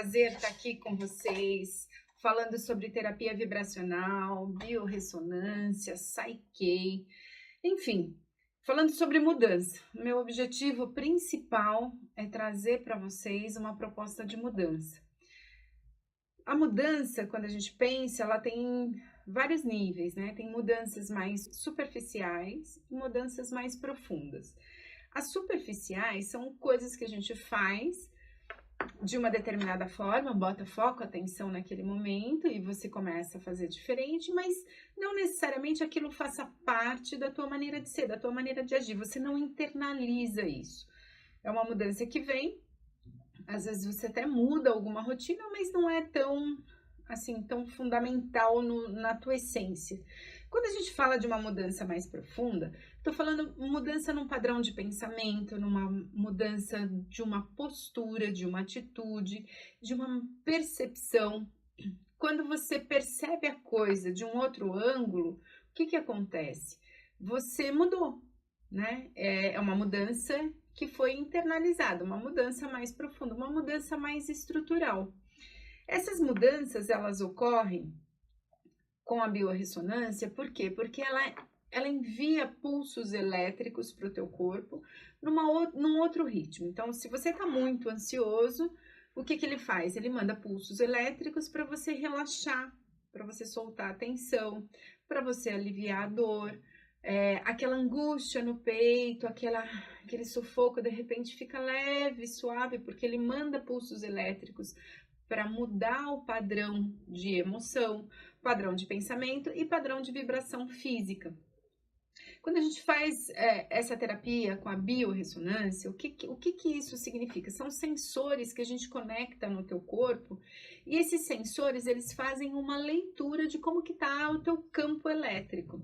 prazer estar aqui com vocês, falando sobre terapia vibracional, biorressonância, Psyche, enfim, falando sobre mudança. Meu objetivo principal é trazer para vocês uma proposta de mudança. A mudança, quando a gente pensa, ela tem vários níveis, né? Tem mudanças mais superficiais e mudanças mais profundas. As superficiais são coisas que a gente faz de uma determinada forma, bota foco, atenção naquele momento e você começa a fazer diferente, mas não necessariamente aquilo faça parte da tua maneira de ser, da tua maneira de agir, você não internaliza isso. É uma mudança que vem, às vezes você até muda alguma rotina, mas não é tão, assim, tão fundamental na tua essência. Quando a gente fala de uma mudança mais profunda, estou falando mudança num padrão de pensamento, numa mudança de uma postura, de uma atitude, de uma percepção. Quando você percebe a coisa de um outro ângulo, o que acontece? Você mudou, né? É uma mudança que foi internalizada, uma mudança mais profunda, uma mudança mais estrutural. Essas mudanças, elas ocorrem com a biorressonância, por quê? Porque ela envia pulsos elétricos para o teu corpo num outro ritmo. Então, se você está muito ansioso, o que ele faz? Ele manda pulsos elétricos para você relaxar, para você soltar a tensão, para você aliviar a dor, aquela angústia no peito, aquele sufoco, de repente fica leve, suave, porque ele manda pulsos elétricos para mudar o padrão de emoção, padrão de pensamento e padrão de vibração física. Quando a gente faz essa terapia com a biorressonância, o que isso significa? São sensores que a gente conecta no teu corpo e esses sensores, eles fazem uma leitura de como que está o teu campo elétrico.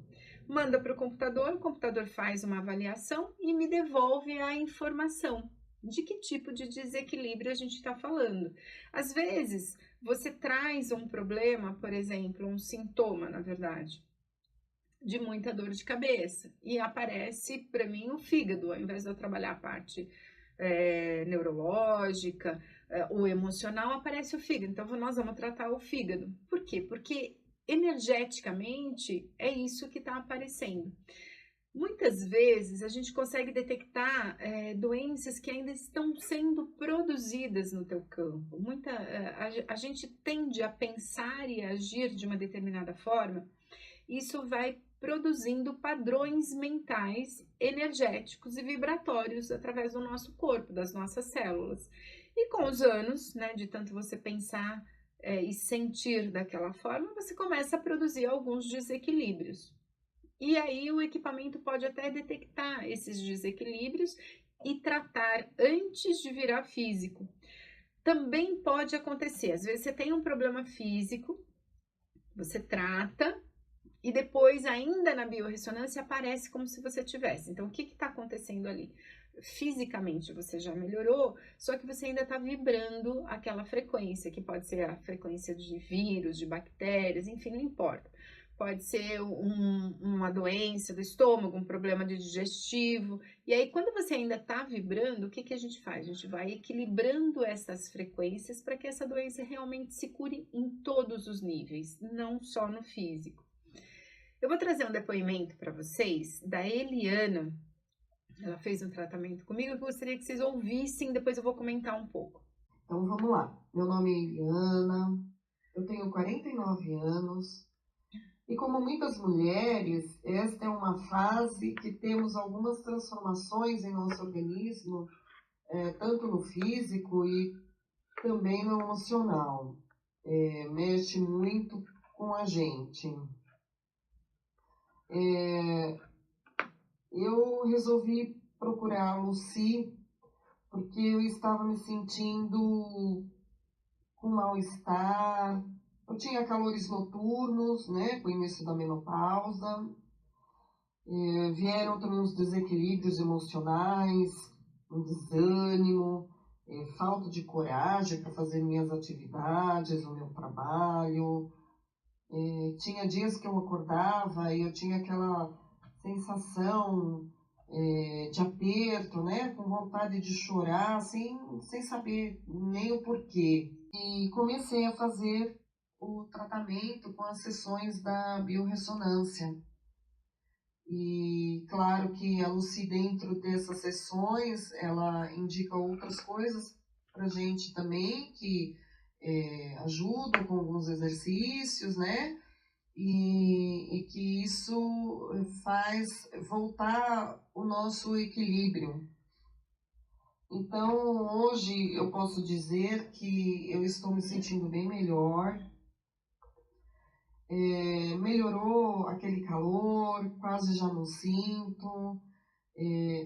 Manda para o computador faz uma avaliação e me devolve a informação. De que tipo de desequilíbrio a gente está falando? Às vezes, você traz um problema, por exemplo, um sintoma, na verdade, de muita dor de cabeça, e aparece para mim o fígado, ao invés de eu trabalhar a parte neurológica, o emocional, aparece o fígado. Então, nós vamos tratar o fígado. Por quê? Porque energeticamente é isso que está aparecendo. Muitas vezes a gente consegue detectar doenças que ainda estão sendo produzidas no teu campo. A gente tende a pensar e agir de uma determinada forma, isso vai produzindo padrões mentais, energéticos e vibratórios através do nosso corpo, das nossas células. E com os anos, né, de tanto você pensar e sentir daquela forma, você começa a produzir alguns desequilíbrios. E aí o equipamento pode até detectar esses desequilíbrios e tratar antes de virar físico. Também pode acontecer, às vezes você tem um problema físico, você trata e depois ainda na biorressonância aparece como se você tivesse. Então o que está acontecendo ali? Fisicamente você já melhorou, só que você ainda está vibrando aquela frequência, que pode ser a frequência de vírus, de bactérias, enfim, não importa. Pode ser uma doença do estômago, um problema de digestivo. E aí, quando você ainda está vibrando, o que a gente faz? A gente vai equilibrando essas frequências para que essa doença realmente se cure em todos os níveis, não só no físico. Eu vou trazer um depoimento para vocês da Eliana. Ela fez um tratamento comigo, eu gostaria que vocês ouvissem, depois eu vou comentar um pouco. Então vamos lá. Meu nome é Eliana, eu tenho 49 anos e, como muitas mulheres, esta é uma fase que temos algumas transformações em nosso organismo, tanto no físico e também no emocional. Mexe muito com a gente. Eu resolvi procurar a Lucy porque eu estava me sentindo com mal-estar. Eu tinha calores noturnos, né, com o início da menopausa. Vieram também os desequilíbrios emocionais, um desânimo, falta de coragem para fazer minhas atividades, o meu trabalho. Tinha dias que eu acordava e eu tinha aquela sensação de aperto, né? Com vontade de chorar, sem saber nem o porquê. e comecei a fazer o tratamento com as sessões da biorressonância. E claro que a Lucy, dentro dessas sessões, ela indica outras coisas para a gente também, que ajudam com alguns exercícios, né? E que isso faz voltar o nosso equilíbrio. Então, hoje eu posso dizer que eu estou me sentindo bem melhor. Melhorou aquele calor, quase já não sinto.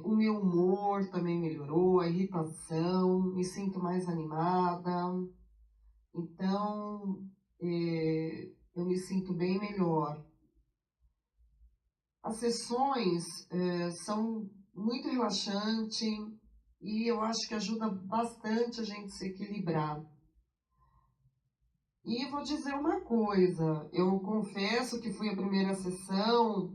O meu humor também melhorou, a irritação, me sinto mais animada. Então, eu me sinto bem melhor. As sessões são muito relaxantes e eu acho que ajuda bastante a gente se equilibrar. E vou dizer uma coisa, eu confesso que fui a primeira sessão,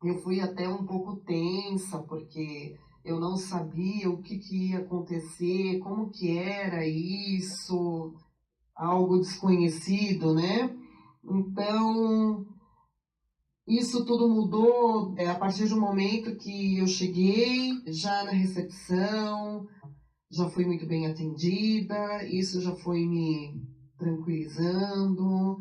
eu fui até um pouco tensa, porque eu não sabia o que ia acontecer, como que era isso, algo desconhecido, né? Então, isso tudo mudou a partir do momento que eu cheguei, já na recepção, já fui muito bem atendida, isso já foi me tranquilizando.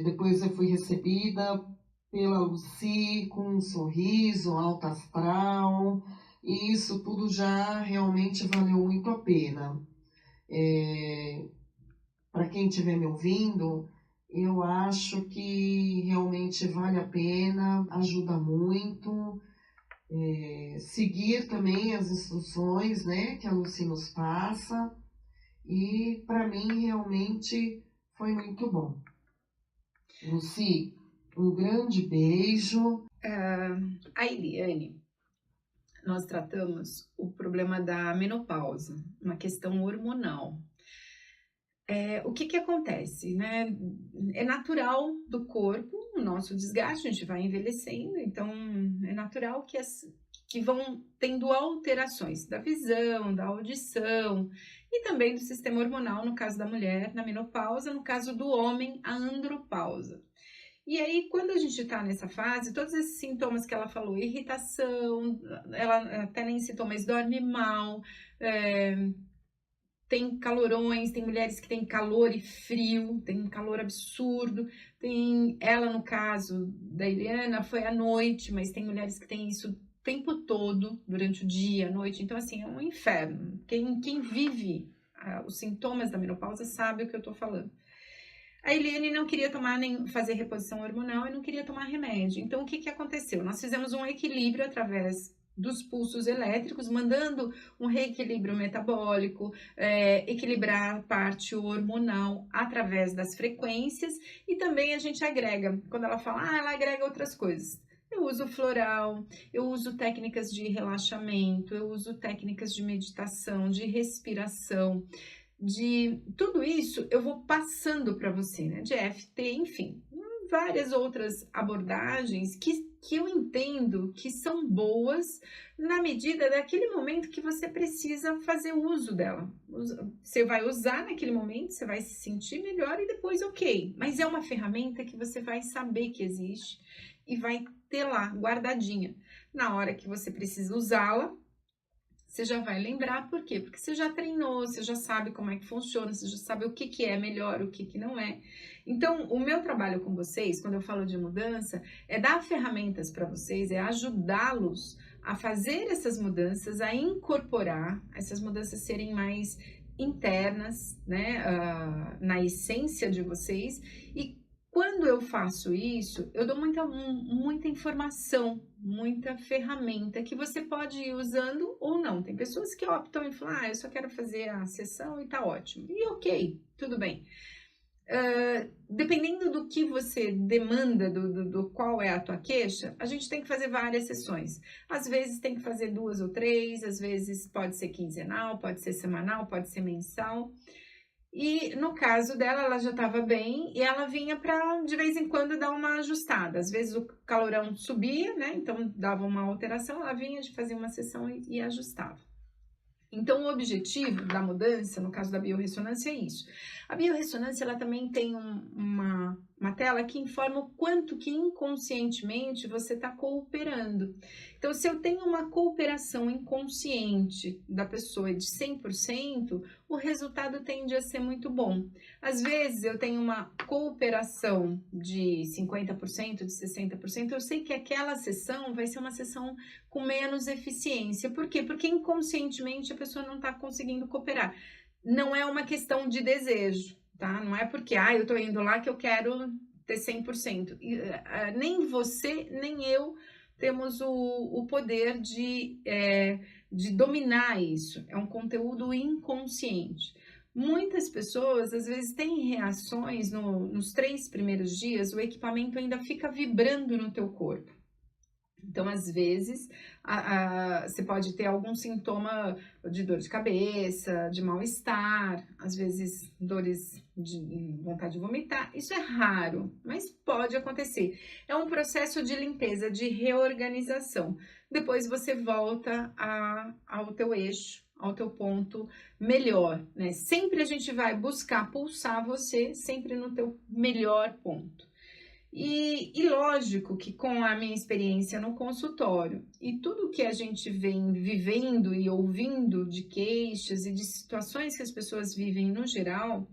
Depois eu fui recebida pela Lucy com um sorriso, alto astral, e isso tudo já realmente valeu muito a pena. Para quem estiver me ouvindo, eu acho que realmente vale a pena, ajuda muito. Seguir também as instruções, né, que a Lucy nos passa, e para mim realmente foi muito bom. Lucy, um grande beijo. A Eliane, nós tratamos o problema da menopausa, uma questão hormonal. O que acontece, né? É natural do corpo o nosso desgaste, a gente vai envelhecendo, então é natural que vão tendo alterações da visão, da audição e também do sistema hormonal, no caso da mulher, na menopausa, no caso do homem, a andropausa. E aí, quando a gente tá nessa fase, todos esses sintomas que ela falou, irritação, ela até nem citou, mas dorme mal, tem calorões, tem mulheres que têm calor e frio, tem um calor absurdo, tem ela, no caso da Eliana, foi à noite, mas tem mulheres que têm isso o tempo todo, durante o dia, à noite, então assim, é um inferno. Quem vive os sintomas da menopausa sabe o que eu tô falando. A Eliane não queria tomar nem fazer reposição hormonal e não queria tomar remédio. Então, o que aconteceu? Nós fizemos um equilíbrio através dos pulsos elétricos, mandando um reequilíbrio metabólico, equilibrar a parte hormonal através das frequências, e também a gente agrega, quando ela fala, ela agrega outras coisas. Eu uso floral, eu uso técnicas de relaxamento, eu uso técnicas de meditação, de respiração, de tudo isso eu vou passando para você, né? De EFT, enfim, várias outras abordagens que eu entendo que são boas na medida daquele momento que você precisa fazer uso dela. Você vai usar naquele momento, você vai se sentir melhor e depois ok. Mas é uma ferramenta que você vai saber que existe e vai ter lá guardadinha. Na hora que você precisa usá-la, você já vai lembrar. Por quê? Porque você já treinou, você já sabe como é que funciona, você já sabe o que é melhor, o que não é. Então, o meu trabalho com vocês, quando eu falo de mudança, é dar ferramentas para vocês, é ajudá-los a fazer essas mudanças, a incorporar essas mudanças serem mais internas, né, na essência de vocês. E quando eu faço isso, eu dou muita informação, muita ferramenta que você pode ir usando ou não. Tem pessoas que optam em falar, eu só quero fazer a sessão e tá ótimo. E ok, tudo bem. Dependendo do que você demanda, do qual é a tua queixa, a gente tem que fazer várias sessões. Às vezes tem que fazer 2 ou 3, às vezes pode ser quinzenal, pode ser semanal, pode ser mensal. E no caso dela, ela já estava bem e ela vinha para de vez em quando dar uma ajustada. Às vezes o calorão subia, né? Então dava uma alteração, ela vinha de fazer uma sessão e ajustava. Então, o objetivo da mudança, no caso da biorressonância, é isso. A biorressonância, ela também tem uma tela que informa o quanto que inconscientemente você está cooperando. Então, se eu tenho uma cooperação inconsciente da pessoa de 100%, o resultado tende a ser muito bom. Às vezes, eu tenho uma cooperação de 50%, de 60%, eu sei que aquela sessão vai ser uma sessão com menos eficiência. Por quê? Porque inconscientemente a pessoa não está conseguindo cooperar. Não é uma questão de desejo, tá? Não é porque, eu tô indo lá que eu quero ter 100%. Nem você, nem eu temos o poder de dominar isso. É um conteúdo inconsciente. Muitas pessoas, às vezes, têm reações nos 3 primeiros dias, o equipamento ainda fica vibrando no teu corpo. Então, às vezes, você pode ter algum sintoma de dor de cabeça, de mal-estar, às vezes dores de vontade de vomitar. Isso é raro, mas pode acontecer. É um processo de limpeza, de reorganização. Depois você volta ao teu eixo, ao teu ponto melhor, né? Sempre a gente vai buscar pulsar você, sempre no teu melhor ponto. E lógico que com a minha experiência no consultório e tudo que a gente vem vivendo e ouvindo de queixas e de situações que as pessoas vivem no geral,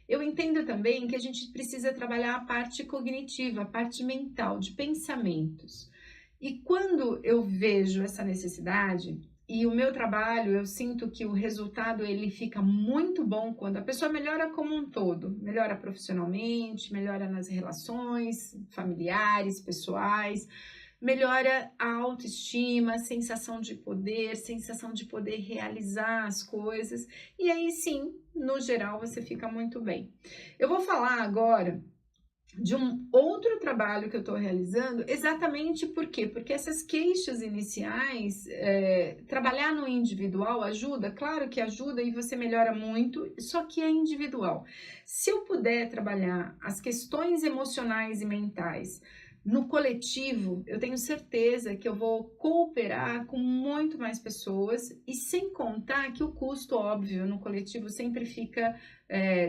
eu entendo também que a gente precisa trabalhar a parte cognitiva, a parte mental, de pensamentos. E quando eu vejo essa necessidade, e o meu trabalho, eu sinto que o resultado ele fica muito bom quando a pessoa melhora como um todo, melhora profissionalmente, melhora nas relações familiares, pessoais, melhora a autoestima, a sensação de poder realizar as coisas, e aí sim, no geral, você fica muito bem. Eu vou falar agora de um outro trabalho que eu estou realizando, exatamente por quê? Porque essas queixas iniciais, trabalhar no individual ajuda, claro que ajuda e você melhora muito, só que é individual. Se eu puder trabalhar as questões emocionais e mentais no coletivo, eu tenho certeza que eu vou cooperar com muito mais pessoas e sem contar que o custo, óbvio, no coletivo sempre fica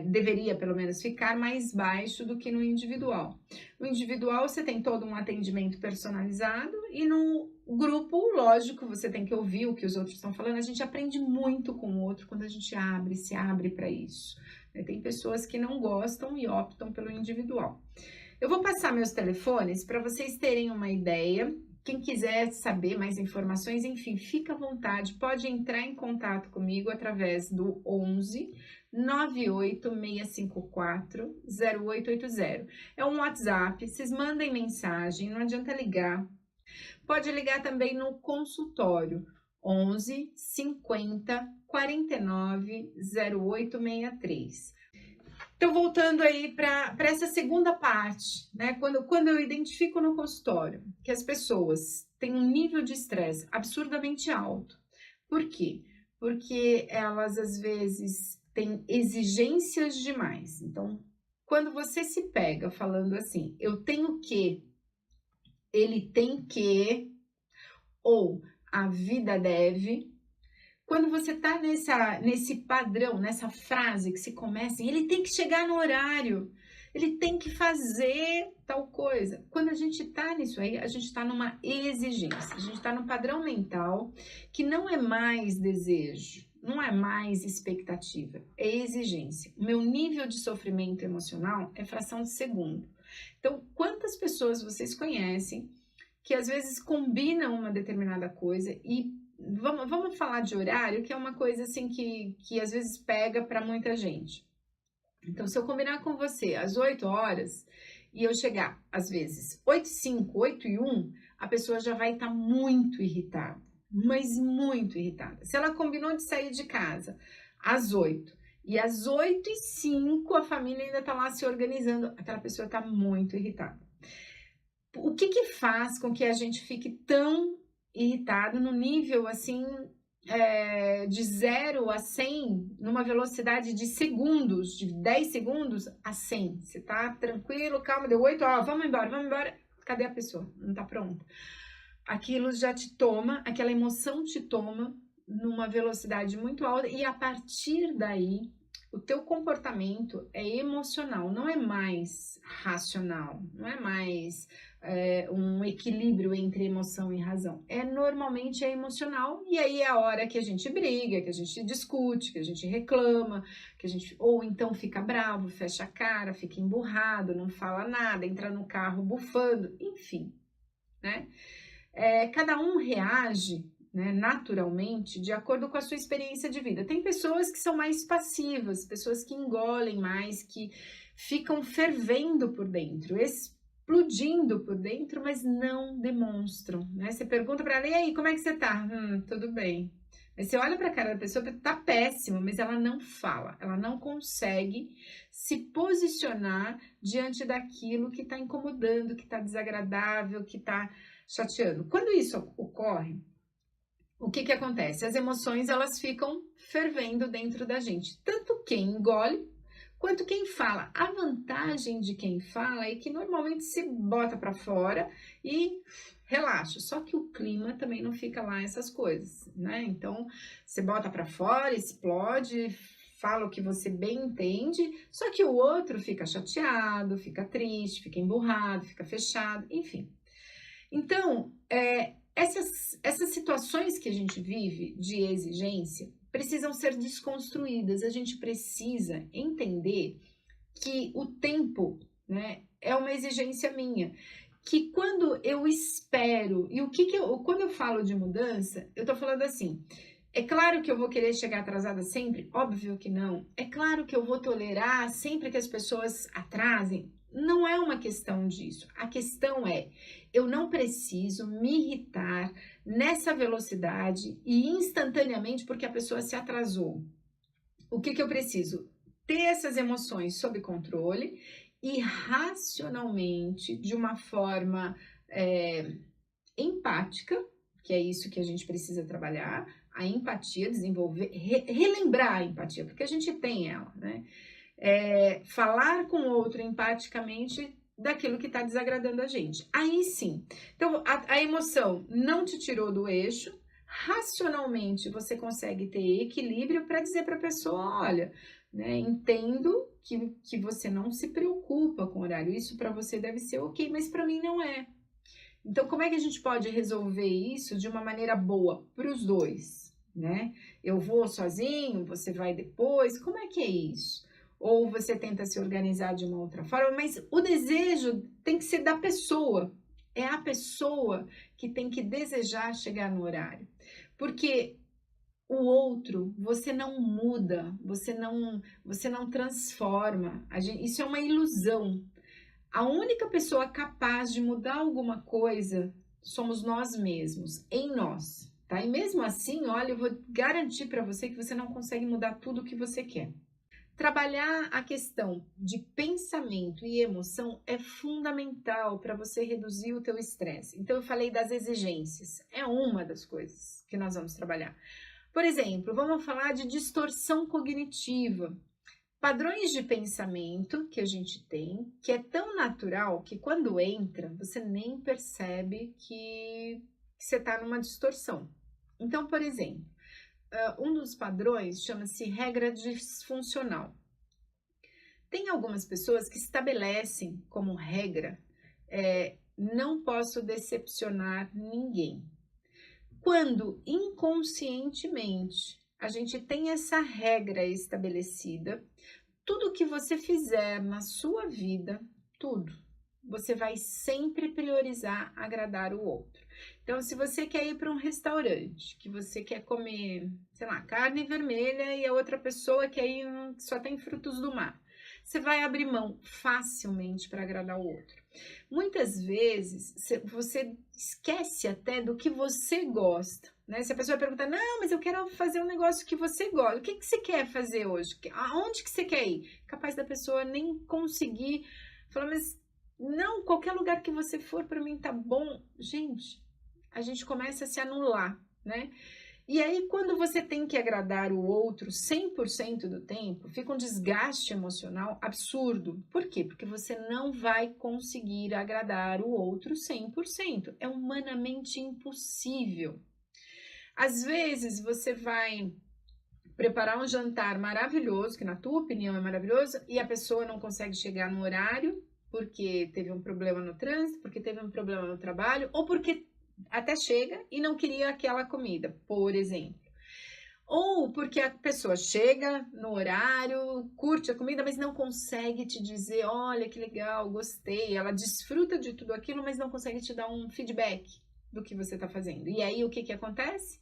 deveria pelo menos ficar mais baixo do que no individual. No individual você tem todo um atendimento personalizado e no grupo, lógico, você tem que ouvir o que os outros estão falando. A gente aprende muito com o outro quando a gente se abre para isso. Tem pessoas que não gostam e optam pelo individual. Eu vou passar meus telefones para vocês terem uma ideia. Quem quiser saber mais informações, enfim, fica à vontade, pode entrar em contato comigo através do 11 98654 0880. É um WhatsApp, vocês mandem mensagem, não adianta ligar. Pode ligar também no consultório 11 50 49 0863. Então, voltando aí para essa segunda parte, né? Quando eu identifico no consultório que as pessoas têm um nível de estresse absurdamente alto. Por quê? Porque elas, às vezes, têm exigências demais. Então, quando você se pega falando assim, eu tenho que, ele tem que, ou a vida deve... Quando você tá nesse padrão, nessa frase que se começa, ele tem que chegar no horário, ele tem que fazer tal coisa. Quando a gente tá nisso aí, a gente tá numa exigência, a gente tá num padrão mental que não é mais desejo, não é mais expectativa, é exigência. O meu nível de sofrimento emocional é fração de segundo. Então, quantas pessoas vocês conhecem que às vezes combinam uma determinada coisa e vamos falar de horário, que é uma coisa assim que às vezes pega para muita gente. Então, se eu combinar com você às 8 horas e eu chegar, às vezes, 8h05, 8h01, a pessoa já vai estar muito irritada, mas muito irritada. Se ela combinou de sair de casa às 8 e às 8h05 a família ainda está lá se organizando, aquela pessoa está muito irritada. O que faz com que a gente fique tão irritado no nível assim de 0 a 100 numa velocidade de segundos, de 10 segundos a 100? Você tá tranquilo, calma, deu 8, vamos embora. Cadê a pessoa? Não tá pronta. Aquilo já te toma, aquela emoção te toma numa velocidade muito alta e a partir daí o teu comportamento é emocional, não é mais racional, não é mais um equilíbrio entre emoção e razão. Normalmente é emocional e aí é a hora que a gente briga, que a gente discute, que a gente reclama, ou então fica bravo, fecha a cara, fica emburrado, não fala nada, entra no carro bufando, enfim, né? Cada um reage, né, naturalmente, de acordo com a sua experiência de vida. Tem pessoas que são mais passivas, pessoas que engolem mais, que ficam fervendo por dentro, explodindo por dentro, mas não demonstram, né? Você pergunta para ela, e aí, como é que você tá? Tudo bem. Mas você olha para a cara da pessoa, tá péssimo, mas ela não fala, ela não consegue se posicionar diante daquilo que está incomodando, que está desagradável, que está chateando. Quando isso ocorre, o que acontece? As emoções, elas ficam fervendo dentro da gente, tanto quem engole quanto quem fala. A vantagem de quem fala é que normalmente se bota para fora e relaxa, só que o clima também não fica lá essas coisas, né? Então, você bota para fora, explode, fala o que você bem entende, só que o outro fica chateado, fica triste, fica emburrado, fica fechado, enfim. Então, essas situações que a gente vive de exigência precisam ser desconstruídas. A gente precisa entender que o tempo, né, é uma exigência minha. Que quando eu espero, e quando eu falo de mudança, eu tô falando assim, é claro que eu vou querer chegar atrasada sempre? Óbvio que não. É claro que eu vou tolerar sempre que as pessoas atrasem? Não é uma questão disso. A questão é, eu não preciso me irritar nessa velocidade e instantaneamente porque a pessoa se atrasou. O que eu preciso? Ter essas emoções sob controle e racionalmente, de uma forma empática, que é isso que a gente precisa trabalhar, a empatia, desenvolver, relembrar a empatia, porque a gente tem ela, né? Falar com o outro empaticamente daquilo que está desagradando a gente. Aí sim. Então, a emoção não te tirou do eixo, racionalmente você consegue ter equilíbrio para dizer para a pessoa, olha, né, entendo que você não se preocupa com o horário, isso para você deve ser ok, mas para mim não é. Então, como é que a gente pode resolver isso de uma maneira boa para os dois, né? Eu vou sozinho, você vai depois, como é que é isso? Ou você tenta se organizar de uma outra forma, mas o desejo tem que ser da pessoa. É a pessoa que tem que desejar chegar no horário. Porque o outro, você não muda, você não transforma. Isso é uma ilusão. A única pessoa capaz de mudar alguma coisa somos nós mesmos, em nós, tá? E mesmo assim, olha, eu vou garantir para você que você não consegue mudar tudo o que você quer. Trabalhar a questão de pensamento e emoção é fundamental para você reduzir o teu estresse. Então, eu falei das exigências, é uma das coisas que nós vamos trabalhar. Por exemplo, vamos falar de distorção cognitiva. Padrões de pensamento que a gente tem, que é tão natural que quando entra, você nem percebe que você está numa distorção. Então, por exemplo, um dos padrões chama-se regra disfuncional. Tem algumas pessoas que estabelecem como regra, não posso decepcionar ninguém. Quando inconscientemente a gente tem essa regra estabelecida, tudo que você fizer na sua vida, tudo, você vai sempre priorizar agradar o outro. Então, se você quer ir para um restaurante, que você quer comer, sei lá, carne vermelha e a outra pessoa quer ir que só tem frutos do mar, você vai abrir mão facilmente para agradar o outro. Muitas vezes, você esquece até do que você gosta, né? Se a pessoa pergunta, não, mas eu quero fazer um negócio que você gosta, o que você quer fazer hoje? Aonde que você quer ir? Capaz da pessoa nem conseguir falar, mas não, qualquer lugar que você for para mim tá bom. Gente, a gente começa a se anular, né? E aí, quando você tem que agradar o outro 100% do tempo, fica um desgaste emocional absurdo. Por quê? Porque você não vai conseguir agradar o outro 100%. É humanamente impossível. Às vezes você vai preparar um jantar maravilhoso, que na tua opinião é maravilhoso, e a pessoa não consegue chegar no horário, porque teve um problema no trânsito, porque teve um problema no trabalho, ou porque até chega e não queria aquela comida, por exemplo. Ou porque a pessoa chega no horário, curte a comida, mas não consegue te dizer, olha que legal, gostei. Ela desfruta de tudo aquilo, mas não consegue te dar um feedback do que você está fazendo. E aí o que acontece?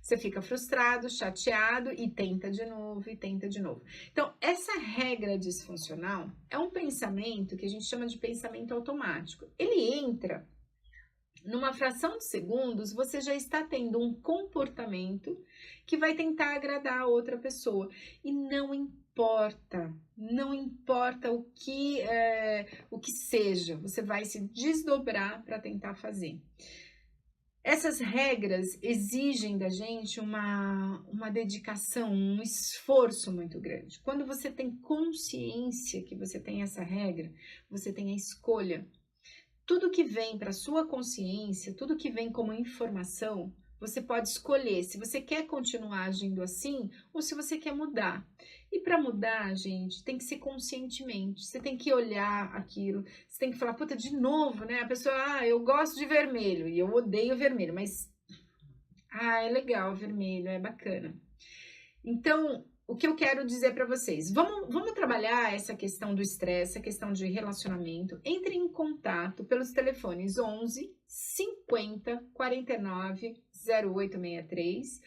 Você fica frustrado, chateado e tenta de novo e tenta de novo. Então, essa regra disfuncional é um pensamento que a gente chama de pensamento automático. Ele entra numa fração de segundos, você já está tendo um comportamento que vai tentar agradar a outra pessoa. E não importa o que seja, você vai se desdobrar para tentar fazer. Essas regras exigem da gente uma dedicação, um esforço muito grande. Quando você tem consciência que você tem essa regra, você tem a escolha. Tudo que vem para sua consciência, tudo que vem como informação, você pode escolher se você quer continuar agindo assim ou se você quer mudar. E para mudar, gente, tem que ser conscientemente. Você tem que olhar aquilo, você tem que falar, puta, de novo, né? A pessoa, eu gosto de vermelho e eu odeio vermelho, mas é legal vermelho, é bacana. Então, o que eu quero dizer para vocês, vamos trabalhar essa questão do estresse, a questão de relacionamento. Entre em contato pelos telefones 11 50 49 0863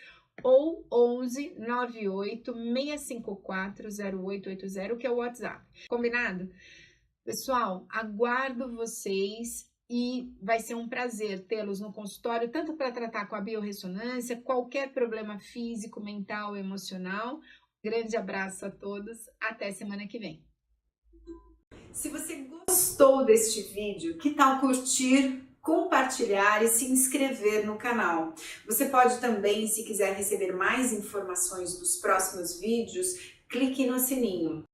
ou 11 98 654 0880, que é o WhatsApp. Combinado? Pessoal, aguardo vocês e vai ser um prazer tê-los no consultório, tanto para tratar com a biorressonância, qualquer problema físico, mental, emocional. Grande abraço a todos, até semana que vem. Se você gostou deste vídeo, que tal curtir, compartilhar e se inscrever no canal? Você pode também, se quiser receber mais informações dos próximos vídeos, clique no sininho.